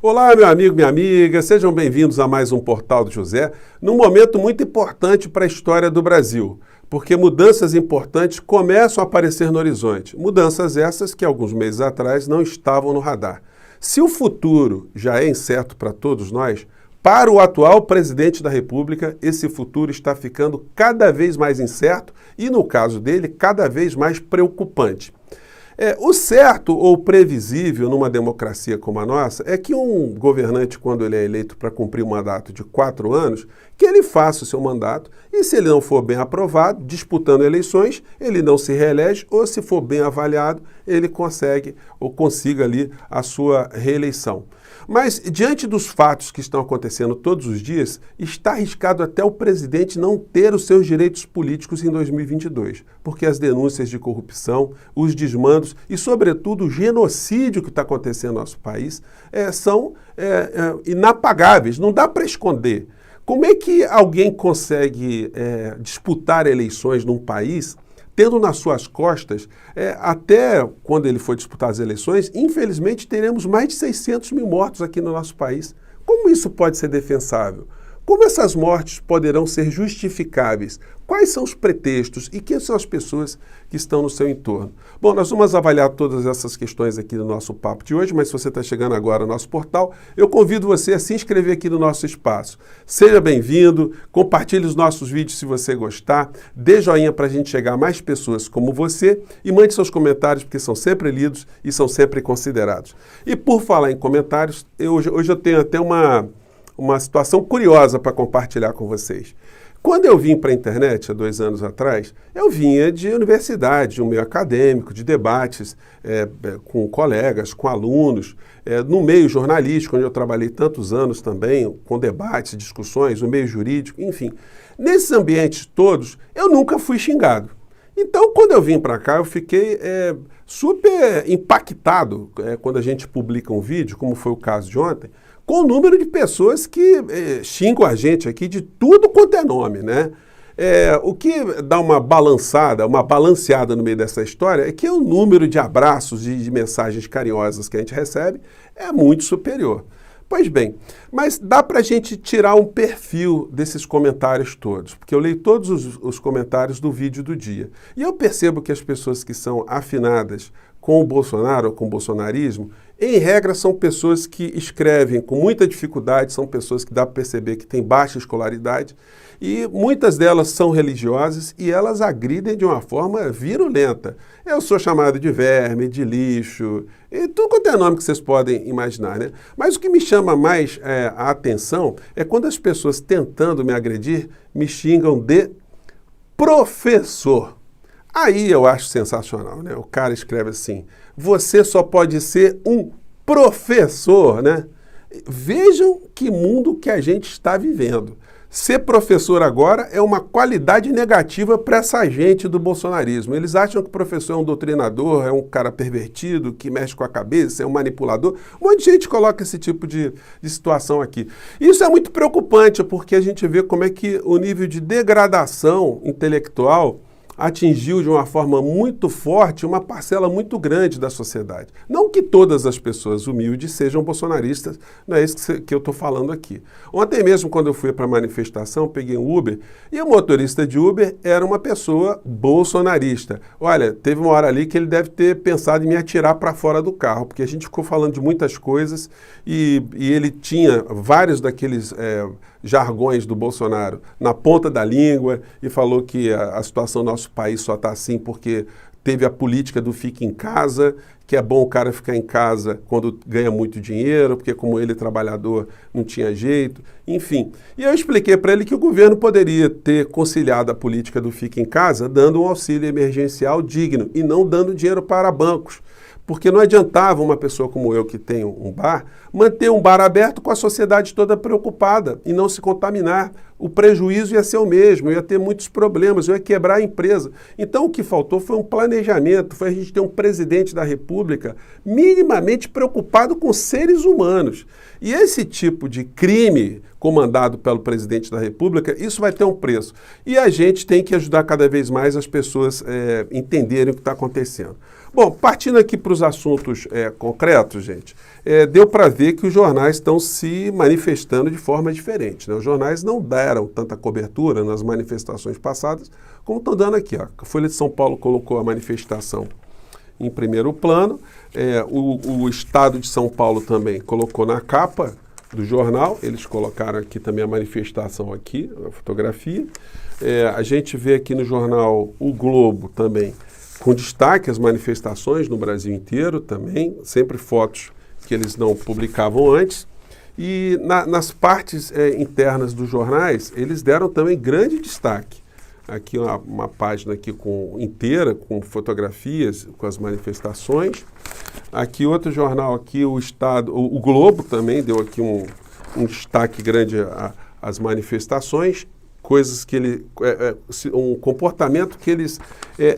Olá, meu amigo, minha amiga, sejam bem-vindos a mais um Portal do José, num momento muito importante para a história do Brasil, porque mudanças importantes começam a aparecer no horizonte, mudanças essas que alguns meses atrás não estavam no radar. Se o futuro já é incerto para todos nós, para o atual presidente da República, esse futuro está ficando cada vez mais incerto e, no caso dele, cada vez mais preocupante. O certo ou previsível numa democracia como a nossa é que um governante, quando ele é eleito para cumprir um mandato de 4 anos, que ele faça o seu mandato e, se ele não for bem aprovado, disputando eleições, ele não se reelege ou, se for bem avaliado, ele consegue ou consiga ali a sua reeleição. Mas, diante dos fatos que estão acontecendo todos os dias, está arriscado até o presidente não ter os seus direitos políticos em 2022, porque as denúncias de corrupção, os desmandos e, sobretudo, o genocídio que está acontecendo no nosso país são inapagáveis, não dá para esconder. Como é que alguém consegue disputar eleições num país tendo nas suas costas, até quando ele for disputar as eleições, infelizmente teremos mais de 600 mil mortos aqui no nosso país. Como isso pode ser defensável? Como essas mortes poderão ser justificáveis? Quais são os pretextos e quem são as pessoas que estão no seu entorno? Bom, nós vamos avaliar todas essas questões aqui no nosso papo de hoje, mas se você está chegando agora ao nosso portal, eu convido você a se inscrever aqui no nosso espaço. Seja bem-vindo, compartilhe os nossos vídeos se você gostar, dê joinha para a gente chegar a mais pessoas como você e mande seus comentários, porque são sempre lidos e são sempre considerados. E por falar em comentários, hoje eu tenho até uma situação curiosa para compartilhar com vocês. Quando eu vim para a internet, há 2 anos atrás, eu vinha de universidade, de um meio acadêmico, de debates com colegas, com alunos, no meio jornalístico, onde eu trabalhei tantos anos também, com debates, discussões, no meio jurídico, enfim. Nesses ambientes todos, eu nunca fui xingado. Então, quando eu vim para cá, eu fiquei super impactado quando a gente publica um vídeo, como foi o caso de ontem, com o número de pessoas que xingam a gente aqui de tudo quanto é nome, né? O que dá uma balanceada no meio dessa história é que o número de abraços e de mensagens carinhosas que a gente recebe é muito superior. Pois bem, mas dá para a gente tirar um perfil desses comentários todos, porque eu leio todos os comentários do vídeo do dia. E eu percebo que as pessoas que são afinadas com o Bolsonaro ou com o bolsonarismo, em regra são pessoas que escrevem com muita dificuldade, são pessoas que dá para perceber que têm baixa escolaridade, e muitas delas são religiosas e elas agridem de uma forma virulenta. Eu sou chamado de verme, de lixo, e tudo quanto é nome que vocês podem imaginar, né? Mas o que me chama mais a atenção é quando as pessoas tentando me agredir me xingam de professor. Aí eu acho sensacional, né? O cara escreve assim, você só pode ser um professor, né? Vejam que mundo que a gente está vivendo. Ser professor agora é uma qualidade negativa para essa gente do bolsonarismo. Eles acham que o professor é um doutrinador, é um cara pervertido, que mexe com a cabeça, é um manipulador. Um monte de gente coloca esse tipo de situação aqui. Isso é muito preocupante, porque a gente vê como é que o nível de degradação intelectual atingiu de uma forma muito forte uma parcela muito grande da sociedade. Não que todas as pessoas humildes sejam bolsonaristas, não é isso que eu estou falando aqui. Ontem mesmo, quando eu fui para a manifestação, peguei um Uber e o motorista de Uber era uma pessoa bolsonarista. Olha, teve uma hora ali que ele deve ter pensado em me atirar para fora do carro, porque a gente ficou falando de muitas coisas e ele tinha vários daqueles jargões do Bolsonaro na ponta da língua e falou que a situação do nosso país só está assim porque teve a política do fique em casa, que é bom o cara ficar em casa quando ganha muito dinheiro, porque como ele é trabalhador não tinha jeito, enfim. E eu expliquei para ele que o governo poderia ter conciliado a política do fique em casa dando um auxílio emergencial digno e não dando dinheiro para bancos. Porque não adiantava uma pessoa como eu, que tem um bar, manter um bar aberto com a sociedade toda preocupada e não se contaminar. O prejuízo ia ser o mesmo, ia ter muitos problemas, ia quebrar a empresa. Então o que faltou foi um planejamento, foi a gente ter um presidente da República minimamente preocupado com seres humanos. E esse tipo de crime comandado pelo presidente da República, isso vai ter um preço. E a gente tem que ajudar cada vez mais as pessoas entenderem o que está acontecendo. Bom, partindo aqui para os assuntos concretos, gente, deu para ver que os jornais estão se manifestando de forma diferente, né? Os jornais não deram tanta cobertura nas manifestações passadas como estão dando aqui, ó. A Folha de São Paulo colocou a manifestação em primeiro plano, o Estado de São Paulo também colocou na capa do jornal, eles colocaram aqui também a manifestação aqui, a fotografia. A gente vê aqui no jornal O Globo também, com destaque as manifestações no Brasil inteiro também, sempre fotos que eles não publicavam antes. E nas partes internas dos jornais, eles deram também grande destaque. Aqui uma página aqui inteira, com fotografias, com as manifestações. Aqui outro jornal, aqui o Globo também deu aqui um destaque grande às manifestações, coisas que um comportamento que eles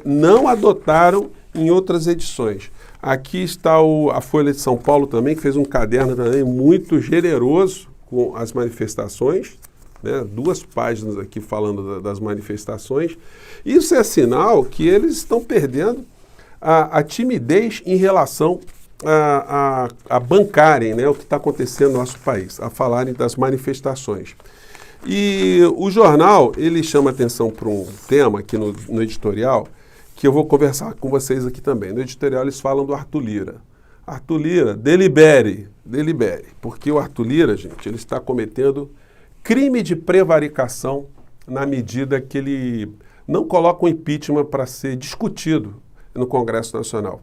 não adotaram em outras edições. Aqui está a Folha de São Paulo também, que fez um caderno também muito generoso com as manifestações. 2 páginas aqui falando das manifestações. Isso é sinal que eles estão perdendo a timidez em relação a bancarem, né, o que está acontecendo no nosso país, a falarem das manifestações. E o jornal, ele chama atenção para um tema aqui no editorial, que eu vou conversar com vocês aqui também. No editorial eles falam do Arthur Lira. Arthur Lira, delibere, porque o Arthur Lira, gente, ele está cometendo crime de prevaricação na medida que ele não coloca o impeachment para ser discutido no Congresso Nacional.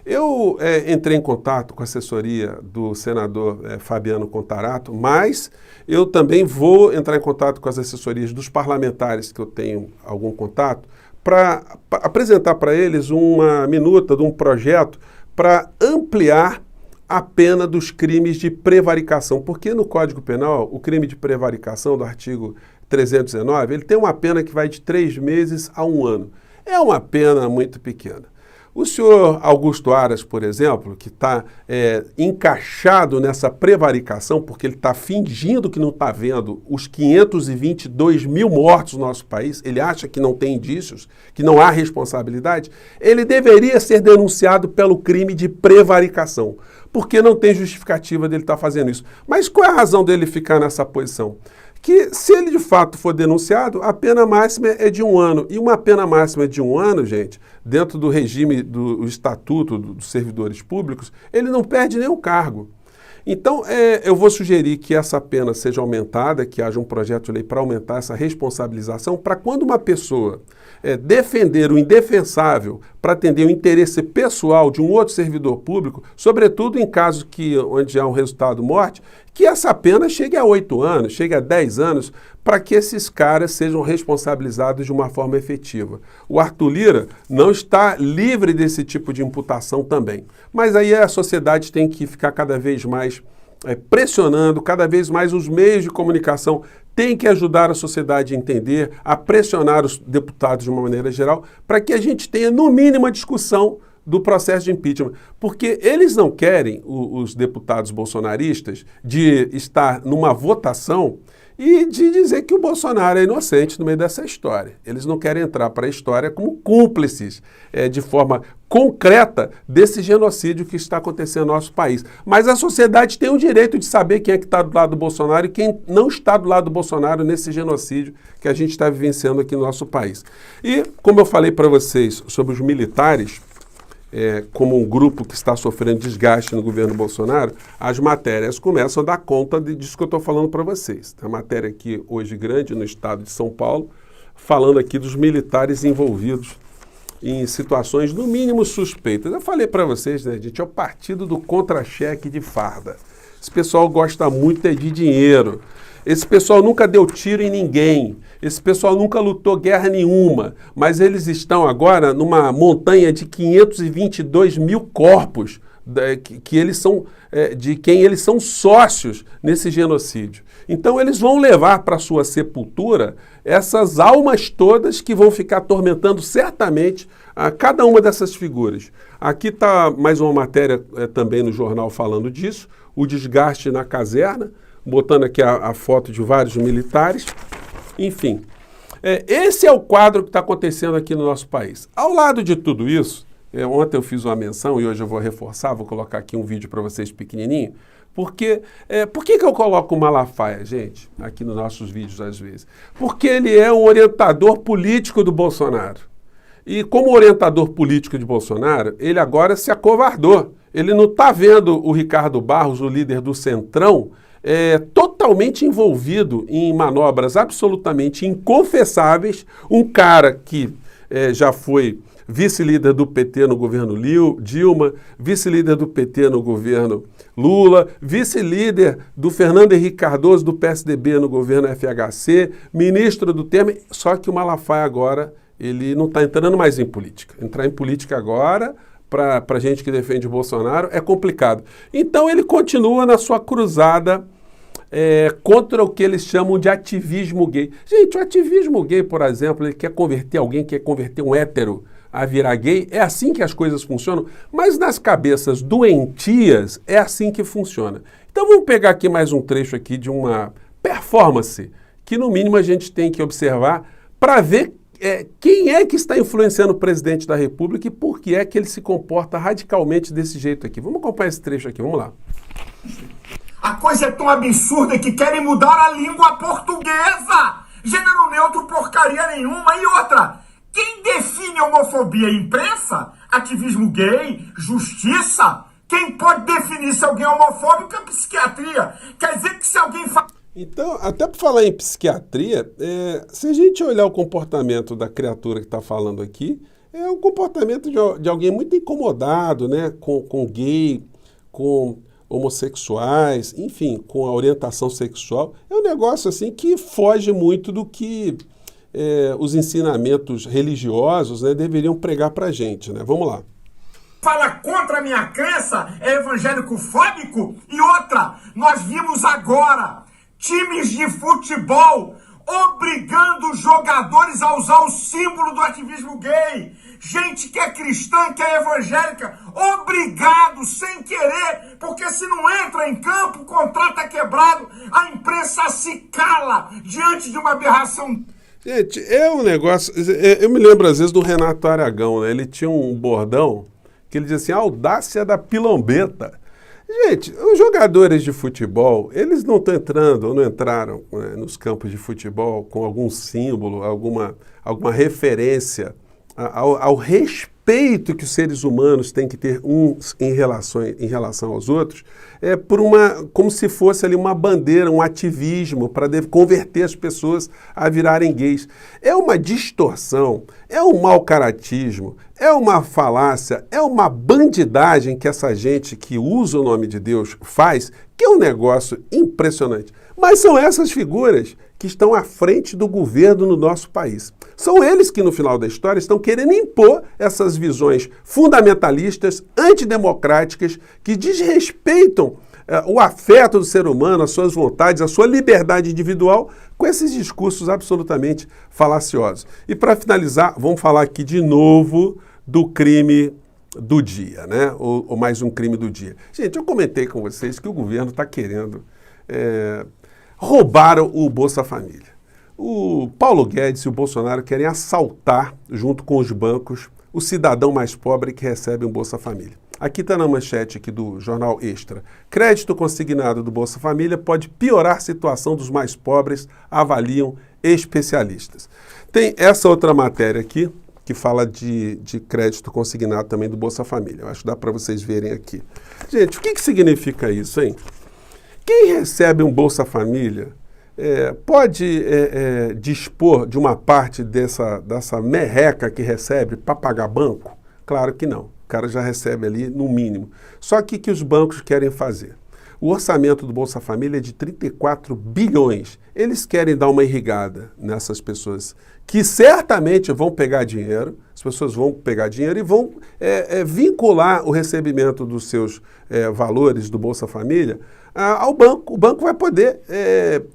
Eu entrei em contato com a assessoria do senador Fabiano Contarato, mas eu também vou entrar em contato com as assessorias dos parlamentares que eu tenho algum contato para apresentar para eles uma minuta de um projeto para ampliar a pena dos crimes de prevaricação, porque no Código Penal, o crime de prevaricação do artigo 319, ele tem uma pena que vai de 3 meses a 1 ano. É uma pena muito pequena. O senhor Augusto Aras, por exemplo, que está encaixado nessa prevaricação, porque ele está fingindo que não está vendo os 522 mil mortos no nosso país, ele acha que não tem indícios, que não há responsabilidade, ele deveria ser denunciado pelo crime de prevaricação, porque não tem justificativa dele estar fazendo isso. Mas qual é a razão dele ficar nessa posição? Que se ele de fato for denunciado, a pena máxima é de 1 ano. E uma pena máxima de 1 ano, gente, dentro do regime do Estatuto dos Servidores Públicos, ele não perde nenhum cargo. Então, eu vou sugerir que essa pena seja aumentada, que haja um projeto de lei para aumentar essa responsabilização, para quando uma pessoa defender o indefensável para atender o interesse pessoal de um outro servidor público, sobretudo em casos onde há um resultado morte, que essa pena chegue a 8 anos, chegue a 10 anos, para que esses caras sejam responsabilizados de uma forma efetiva. O Arthur Lira não está livre desse tipo de imputação também. Mas aí a sociedade tem que ficar cada vez mais pressionando, cada vez mais os meios de comunicação têm que ajudar a sociedade a entender, a pressionar os deputados de uma maneira geral, para que a gente tenha, no mínimo, a discussão do processo de impeachment. Porque eles não querem, os deputados bolsonaristas, de estar numa votação e de dizer que o Bolsonaro é inocente no meio dessa história. Eles não querem entrar para a história como cúmplices de forma concreta desse genocídio que está acontecendo no nosso país. Mas a sociedade tem o direito de saber quem é que está do lado do Bolsonaro e quem não está do lado do Bolsonaro nesse genocídio que a gente está vivenciando aqui no nosso país. E, como eu falei para vocês sobre os militares, como um grupo que está sofrendo desgaste no governo Bolsonaro, as matérias começam a dar conta disso que eu estou falando para vocês. Tem uma matéria aqui hoje grande no estado de São Paulo, falando aqui dos militares envolvidos em situações no mínimo suspeitas. Eu falei para vocês, né, gente, é o partido do contra-cheque de farda. Esse pessoal gosta muito de dinheiro. Esse pessoal nunca deu tiro em ninguém. Esse pessoal nunca lutou guerra nenhuma. Mas eles estão agora numa montanha de 522 mil corpos que eles são, de quem eles são sócios nesse genocídio. Então eles vão levar para sua sepultura essas almas todas que vão ficar atormentando certamente a cada uma dessas figuras. Aqui está mais uma matéria também no jornal falando disso, o desgaste na caserna, botando aqui a foto de vários militares. Enfim, esse é o quadro que está acontecendo aqui no nosso país. Ao lado de tudo isso, Ontem eu fiz uma menção e hoje eu vou reforçar, vou colocar aqui um vídeo para vocês pequenininho. Porque, por que eu coloco o Malafaia, gente, aqui nos nossos vídeos às vezes? Porque ele é um orientador político do Bolsonaro. E como orientador político de Bolsonaro, ele agora se acovardou. Ele não está vendo o Ricardo Barros, o líder do Centrão, totalmente envolvido em manobras absolutamente inconfessáveis. Um cara que já foi vice-líder do PT no governo Dilma, vice-líder do PT no governo Lula, vice-líder do Fernando Henrique Cardoso do PSDB no governo FHC, ministro do Temer, só que o Malafaia agora, ele não está entrando mais em política. Entrar em política agora, para gente que defende o Bolsonaro, é complicado. Então ele continua na sua cruzada contra o que eles chamam de ativismo gay. Gente, o ativismo gay, por exemplo, ele quer converter alguém, quer converter um hétero a virar gay, é assim que as coisas funcionam, mas nas cabeças doentias é assim que funciona. Então vamos pegar aqui mais um trecho aqui de uma performance que no mínimo a gente tem que observar para ver quem é que está influenciando o presidente da República e por que é que ele se comporta radicalmente desse jeito aqui. Vamos acompanhar esse trecho aqui, vamos lá. A coisa é tão absurda que querem mudar a língua portuguesa. Gênero neutro porcaria nenhuma. E outra, quem define homofobia? Imprensa? Ativismo gay? Justiça? Quem pode definir se alguém é homofóbico é psiquiatria. Quer dizer que se alguém faz... Então, até para falar em psiquiatria, se a gente olhar o comportamento da criatura que está falando aqui, é um comportamento de alguém muito incomodado, né, com gay, com homossexuais, enfim, com a orientação sexual. É um negócio assim que foge muito do que os ensinamentos religiosos, né, deveriam pregar para a gente, né? Vamos lá. Fala contra a minha crença é evangélico-fóbico? E outra, nós vimos agora times de futebol obrigando jogadores a usar o símbolo do ativismo gay. Gente que é cristã, que é evangélica, obrigado, sem querer, porque se não entra em campo, o contrato é quebrado, a imprensa se cala diante de uma aberração. Gente, é um negócio... Eu me lembro às vezes do Renato Aragão, né? Ele tinha um bordão que ele dizia assim, a audácia da pilombeta. Gente, os jogadores de futebol, eles não estão entrando ou não entraram nos campos de futebol com algum símbolo, alguma referência ao respeito que os seres humanos têm que ter uns em relação aos outros, como se fosse ali uma bandeira, um ativismo para converter as pessoas a virarem gays. É uma distorção, é um mau caratismo, é uma falácia, é uma bandidagem que essa gente que usa o nome de Deus faz, que é um negócio impressionante. Mas são essas figuras que estão à frente do governo no nosso país. São eles que, no final da história, estão querendo impor essas visões fundamentalistas, antidemocráticas, que desrespeitam o afeto do ser humano, as suas vontades, a sua liberdade individual, com esses discursos absolutamente falaciosos. E para finalizar, vamos falar aqui de novo do crime do dia, né? Ou mais um crime do dia. Gente, eu comentei com vocês que o governo está querendo roubar o Bolsa Família. O Paulo Guedes e o Bolsonaro querem assaltar, junto com os bancos, o cidadão mais pobre que recebe um Bolsa Família. Aqui está na manchete aqui do Jornal Extra. Crédito consignado do Bolsa Família pode piorar a situação dos mais pobres, avaliam especialistas. Tem essa outra matéria aqui, que fala de crédito consignado também do Bolsa Família. Eu acho que dá para vocês verem aqui. Gente, o que significa isso, hein? Quem recebe um Bolsa Família pode dispor de uma parte dessa merreca que recebe para pagar banco? Claro que não. O cara já recebe ali no mínimo. Só que o que os bancos querem fazer? O orçamento do Bolsa Família é de 34 bilhões. Eles querem dar uma irrigada nessas pessoas que certamente vão pegar dinheiro, as pessoas vão pegar dinheiro e vão vincular o recebimento dos seus valores do Bolsa Família ao banco. O banco vai poder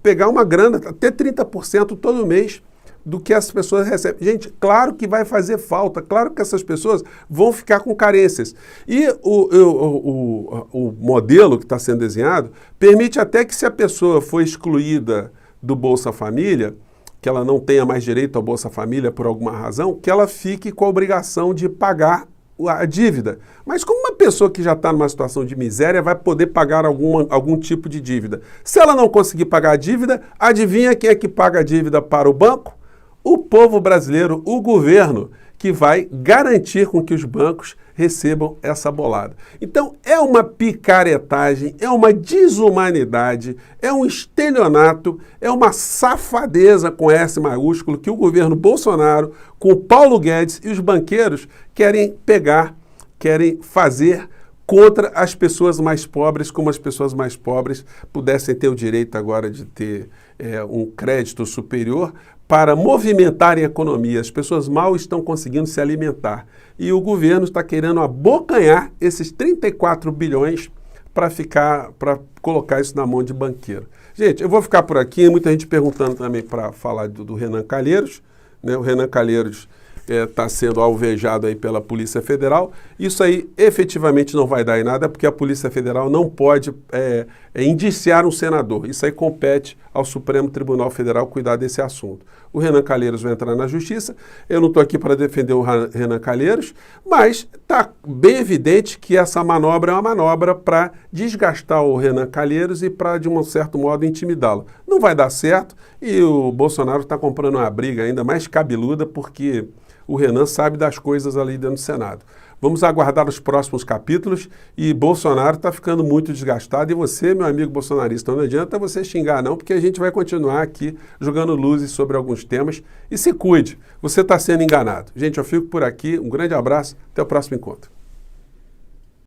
pegar uma grana, até 30% todo mês do que as pessoas recebem. Gente, claro que vai fazer falta, claro que essas pessoas vão ficar com carências. E o modelo que está sendo desenhado permite até que, se a pessoa for excluída do Bolsa Família, que ela não tenha mais direito ao Bolsa Família por alguma razão, que ela fique com a obrigação de pagar a dívida. Mas como uma pessoa que já está numa situação de miséria vai poder pagar algum tipo de dívida? Se ela não conseguir pagar a dívida, adivinha quem é que paga a dívida para o banco? O povo brasileiro, o governo, que vai garantir com que os bancos recebam essa bolada. Então, é uma picaretagem, é uma desumanidade, é um estelionato, é uma safadeza com S maiúsculo que o governo Bolsonaro, com o Paulo Guedes e os banqueiros querem pegar, querem fazer contra as pessoas mais pobres, como as pessoas mais pobres pudessem ter o direito agora de ter um crédito superior para movimentarem a economia. As pessoas mal estão conseguindo se alimentar. E o governo está querendo abocanhar esses 34 bilhões para colocar isso na mão de banqueiro. Gente, eu vou ficar por aqui, muita gente perguntando também para falar do Renan Calheiros, né? O Renan Calheiros está sendo alvejado aí pela Polícia Federal. Isso aí efetivamente não vai dar em nada, porque a Polícia Federal não pode indiciar um senador. Isso aí compete ao Supremo Tribunal Federal cuidar desse assunto. O Renan Calheiros vai entrar na Justiça. Eu não estou aqui para defender o Renan Calheiros, mas está bem evidente que essa manobra é uma manobra para desgastar o Renan Calheiros e para, de um certo modo, intimidá-lo. Não vai dar certo e o Bolsonaro está comprando uma briga ainda mais cabeluda, porque o Renan sabe das coisas ali dentro do Senado. Vamos aguardar os próximos capítulos e Bolsonaro está ficando muito desgastado. E você, meu amigo bolsonarista, não adianta você xingar não, porque a gente vai continuar aqui jogando luzes sobre alguns temas. E se cuide, você está sendo enganado. Gente, eu fico por aqui. Um grande abraço, até o próximo encontro.